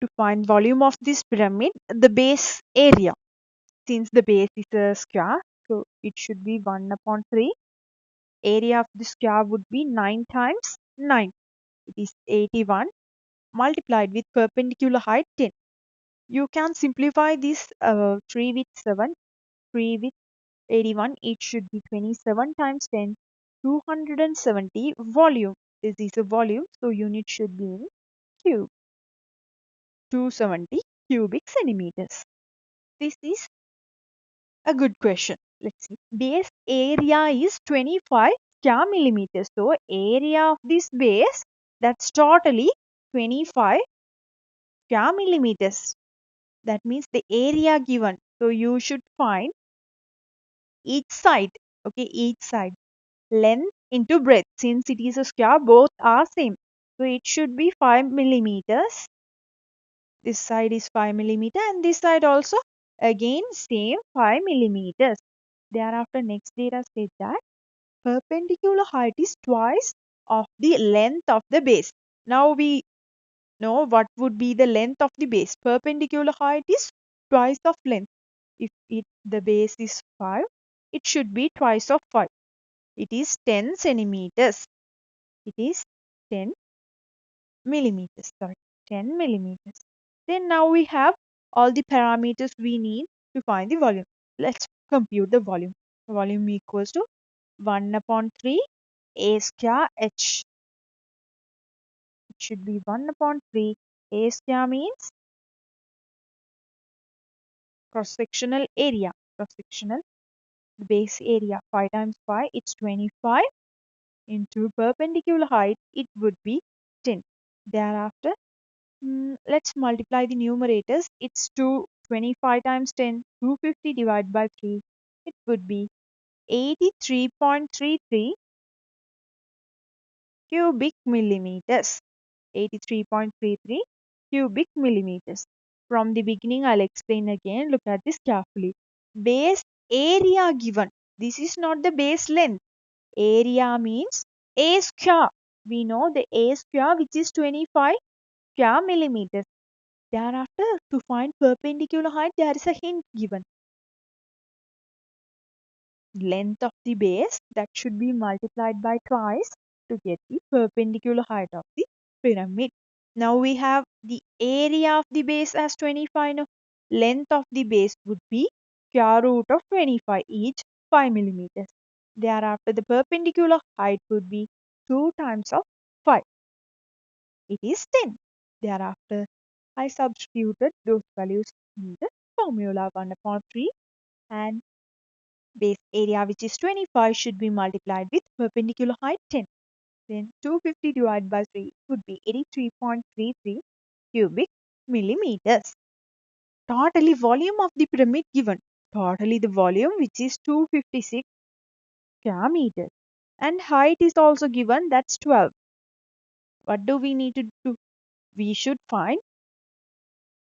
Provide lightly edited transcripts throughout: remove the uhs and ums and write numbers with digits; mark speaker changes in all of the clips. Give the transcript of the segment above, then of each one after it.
Speaker 1: to find volume of this pyramid, the base area. Since the base is a square, so it should be 1 upon 3. Area of the square would be 9 times 9. It is 81 multiplied with perpendicular height 10. You can simplify this 3 with 7, 3 with 81. It should be 27 times 10, 270 volume. This is a volume, so unit should be in cube. 270 cubic centimeters. This is a good question. Let's see. Base area is 25 square millimeters. So area of this base, that's totally 25 square millimeters. That means the area given. So you should find each side. Okay, each side. Length into breadth. Since it is a square, both are same. So it should be 5 millimeters. This side is 5 millimeter and this side also again same 5 millimeters. Thereafter next data state that perpendicular height is twice of the length of the base. Now we know what would be the length of the base. Perpendicular height is twice of length. If the base is 5, it should be twice of 5. It is 10 centimeters. It is 10 millimeters. Sorry, 10 millimeters. Then now we have all the parameters we need to find the volume. Let's compute the volume. Volume equals to 1 upon 3 a square h. It should be 1 upon 3 a square means cross-sectional area. Cross-sectional base area 5 times 5, it's 25 into perpendicular height, it would be 10. Thereafter, let's multiply the numerators. It's 25 times 10, 250 divided by 3. It would be 83.33 cubic millimeters. 83.33 cubic millimeters. From the beginning, I'll explain again. Look at this carefully. Base area given. This is not the base length. Area means a square. We know the a square, which is 25 square millimeters. Thereafter, to find perpendicular height, there is a hint given. Length of the base, that should be multiplied by twice to get the perpendicular height of the pyramid. Now we have the area of the base as 25. Now, length of the base would be square root of 25, each 5 millimeters. Thereafter, the perpendicular height would be 2 times of 5. It is 10. Thereafter, I substituted those values in the formula. 1 upon 3 and base area, which is 25, should be multiplied with perpendicular height 10. Then 250 divided by 3 would be 83.33 cubic millimeters. Totally volume of the pyramid given. Totally the volume, which is 256 square meters. And height is also given, that's 12. What do we need to do? We should find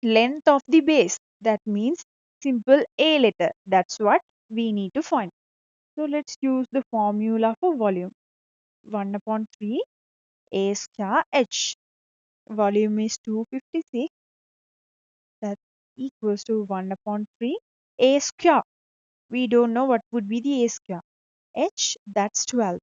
Speaker 1: length of the base. That means simple A letter. That's what we need to find. So let's use the formula for volume. 1 upon 3 a square h. Volume is 256. That equals to 1 upon 3 a square. We don't know what would be the a square. H, that's 12.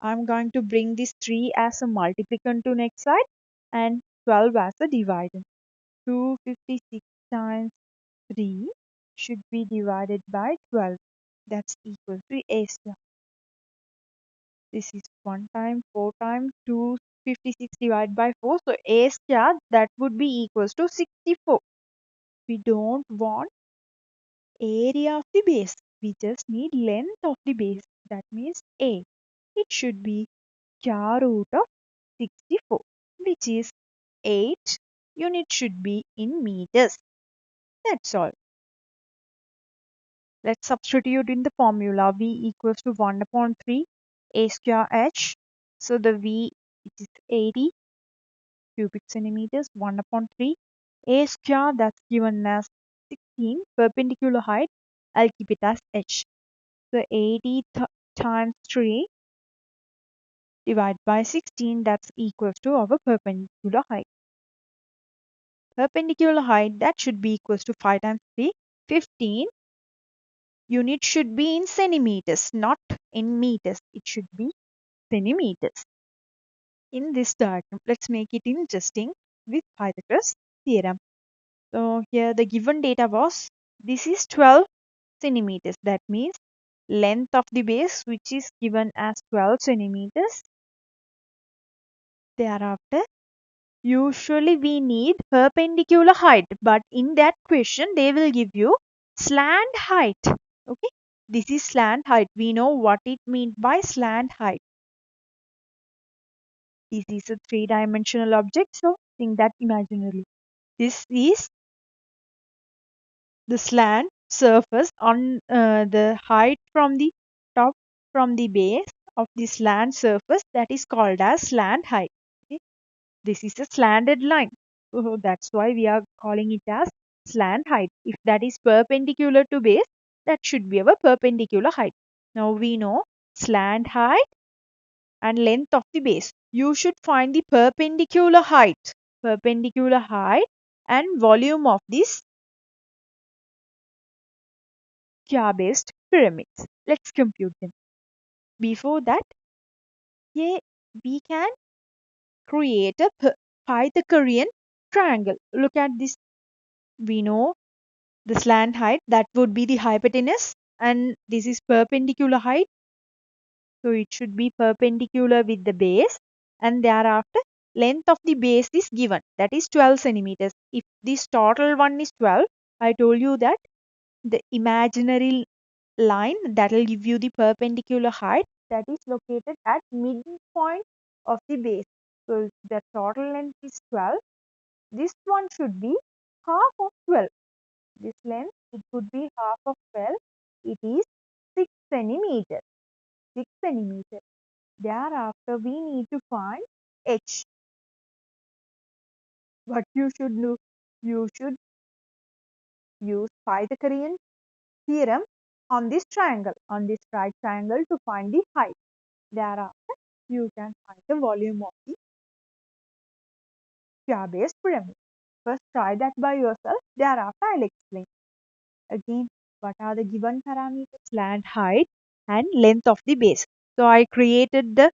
Speaker 1: I'm going to bring this 3 as a multiplicand to next side and 12 as a dividend. 256 times 3 should be divided by 12. That's equal to a square. This is 1 time, 4 times, 256 divided by 4. So a square, that would be equals to 64. We don't want area of the base. We just need length of the base. That means a. It should be square root of 64, which is 8. Unit should be in meters. That's all. Let's substitute in the formula. V equals to 1 upon 3 a square h. So the V, it is 80 cubic centimeters. 1 upon 3 a square, that's given as 16. Perpendicular height, I'll keep it as h. So 80 times 3 divided by 16, that's equals to our perpendicular height. perpendicular height that should be equals to 5 times 3, 15. Unit should be in centimeters, not in meters. It should be centimeters. In this diagram, let's make it interesting with Pythagoras theorem. So here the given data was, this is 12 centimeters. That means length of the base, which is given as 12 centimeters. Thereafter, usually we need perpendicular height, but in that question they will give you slant height. Okay, this is slant height. We know what it means by slant height. This is a three-dimensional object, so think that imaginarily. This is the slant surface on the height from the top, from the base of the slant surface, that is called as slant height. Okay? This is a slanted line. So that's why we are calling it as slant height. If that is perpendicular to base, that should be our perpendicular height. Now we know slant height and length of the base. You should find the perpendicular height and volume of this square-based pyramids. Let's compute them. Before that, yeah, we can create a Pythagorean triangle. Look at this. We know the slant height, that would be the hypotenuse, and this is perpendicular height. So it should be perpendicular with the base, and thereafter length of the base is given, that is 12 centimeters. If this total one is 12, I told you that the imaginary line that will give you the perpendicular height, that is located at midpoint of the base. So the total length is 12. This one should be half of 12. This length, it could be half of 12. It is 6 centimeters. 6 centimeters. Thereafter, we need to find h. What you should do? You should use Pythagorean theorem on this triangle, on this right triangle, to find the height. Thereafter, you can find the volume of the square-based pyramid. First, try that by yourself. Thereafter, I'll explain. Again, what are the given parameters? Slant height and length of the base. So, I created the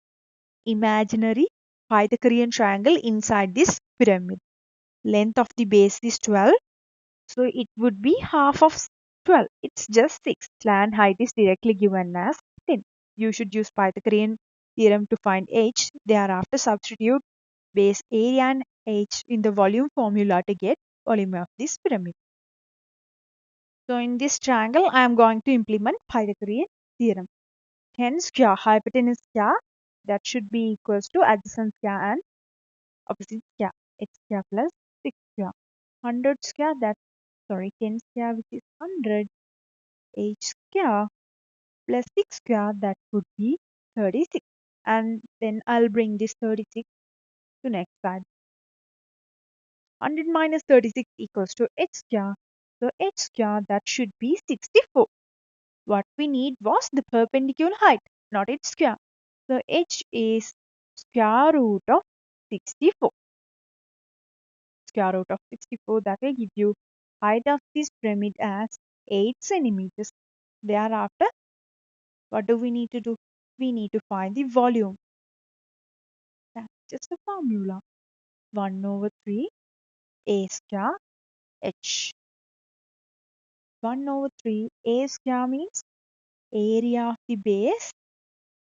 Speaker 1: imaginary Pythagorean triangle inside this pyramid. Length of the base is 12. So, it would be half of 12. It's just 6. Slant height is directly given as 10. You should use Pythagorean theorem to find h. Thereafter, substitute base area and h in the volume formula to get volume of this pyramid. So in this triangle, I am going to implement Pythagorean theorem. 10 square hypotenuse square, that should be equals to adjacent square and opposite square. X square plus 6 square. 100 square, that, sorry, 10 square, which is 100. H square plus 6 square, that would be 36. And then I'll bring this 36 to next side. 100 minus 36 equals to h square. So h square, that should be 64. What we need was the perpendicular height, not its square. So h is square root of 64. Square root of 64, that will give you height of this pyramid as 8 centimeters. Thereafter, what do we need to do? We need to find the volume. That's just a formula. 1 over 3 a square h. 1 over 3 a square means area of the base,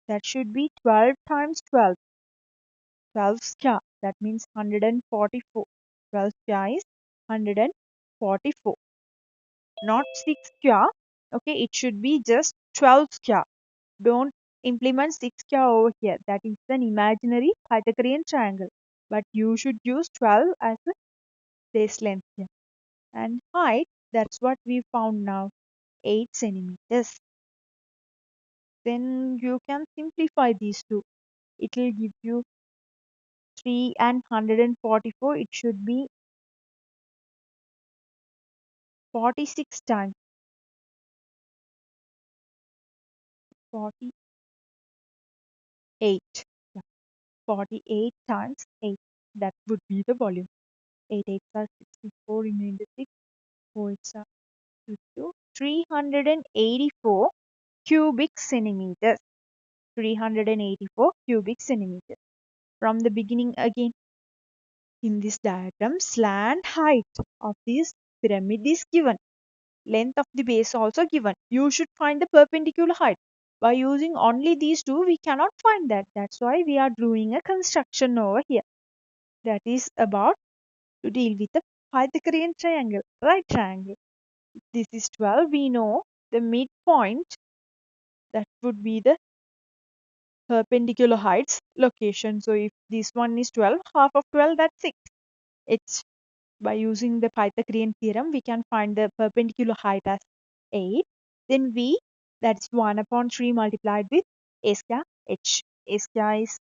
Speaker 1: that should be 12 times 12. 12 square, that means 144. 12 square is 144. Not 6 square. Okay, it should be just 12 square. Don't implement 6 square over here. That is an imaginary Pythagorean triangle. But you should use 12 as the base length here. And height, that's what we found now, 8 centimeters. Then you can simplify these two. It will give you 3 and 144. It should be 46 times 48. Yeah, 48 times 8. That would be the volume. 8 8 are 64, remainder 6, 4 8 are 52, 384 cubic centimeters. 384 cubic centimeters. From the beginning again, in this diagram, slant height of this pyramid is given. Length of the base also given. You should find the perpendicular height. By using only these two, we cannot find that. That's why we are doing a construction over here. That is about to deal with the Pythagorean triangle, right triangle. This is 12. We know the midpoint, that would be the perpendicular heights location. So if this one is 12, half of 12, that's 6. It's by using the Pythagorean theorem, we can find the perpendicular height as 8. Then V, that's 1 upon 3 multiplied with A square H. A square is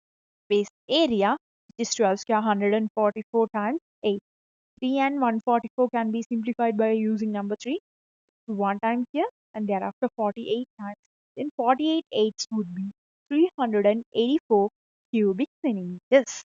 Speaker 1: base area, which is 12 square, 144 times 8. 3 and 144 can be simplified by using number 3. 1 time here and thereafter 48 times. Then 48 eighths would be 384 cubic centimeters.